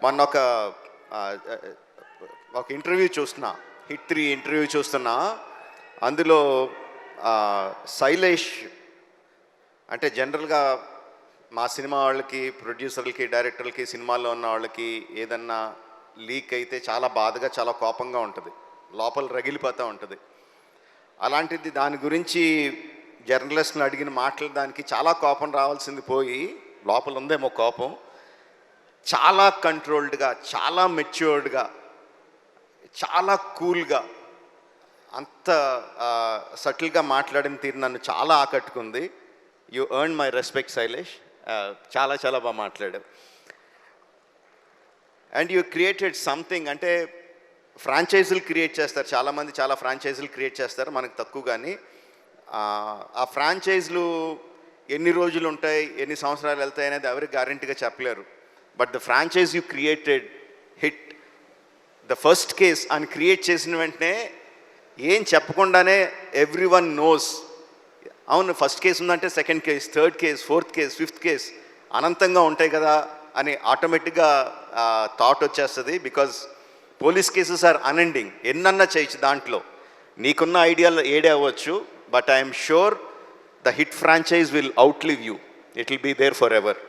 మొన్న ఒక ఇంటర్వ్యూ చూస్తున్నా, హిట్ 3 ఇంటర్వ్యూ చూస్తున్నా. అందులో శైలేష్ అంటే జనరల్గా మా సినిమా వాళ్ళకి, ప్రొడ్యూసర్లకి, డైరెక్టర్లకి, సినిమాల్లో ఉన్న వాళ్ళకి ఏదన్నా లీక్ అయితే చాలా బాధగా, చాలా కోపంగా ఉంటుంది, లోపల రగిలిపోతూ ఉంటుంది. అలాంటిది దాని గురించి జర్నలిస్ట్ని అడిగిన మాట్లాడడానికి చాలా కోపం రావాల్సింది పోయి, లోపల ఉందేమో కోపం, చాలా కంట్రోల్డ్గా, చాలా మెచ్యూర్డ్గా, చాలా కూల్గా, అంత సటిల్గా మాట్లాడిన తీరు నన్ను చాలా ఆకట్టుకుంది. You earn my respect Shailesh. చాలా చాలా బాగా మాట్లాడావు. And you created something. అంటే ఫ్రాంచైజీలు క్రియేట్ చేస్తారు చాలామంది, చాలా ఫ్రాంచైజీలు క్రియేట్ చేస్తారు, మనకు తక్కువ. కానీ ఆ ఫ్రాంచైజీలు ఎన్ని రోజులు ఉంటాయి, ఎన్ని సంవత్సరాలు వెళ్తాయి అనేది ఎవరికి గ్యారెంటీగా చెప్పలేరు. But the franchise you created hit. The first case అని క్రియేట్ చేసిన వెంటనే ఏం చెప్పకుండానే ఎవ్రీ వన్ నోస్, అవును ఫస్ట్ కేసు ఉందంటే second case, third case, fourth case, fifth case అనంతంగా ఉంటాయి కదా అని ఆటోమేటిక్గా థాట్ వచ్చేస్తుంది. Because police cases are unending, ఎన్నన్నా చేయొచ్చు దాంట్లో. నీకున్న ఐడియాలు ఏడే అవ్వచ్చు, but I'm sure the hit franchise will outlive you. It will be there for ever.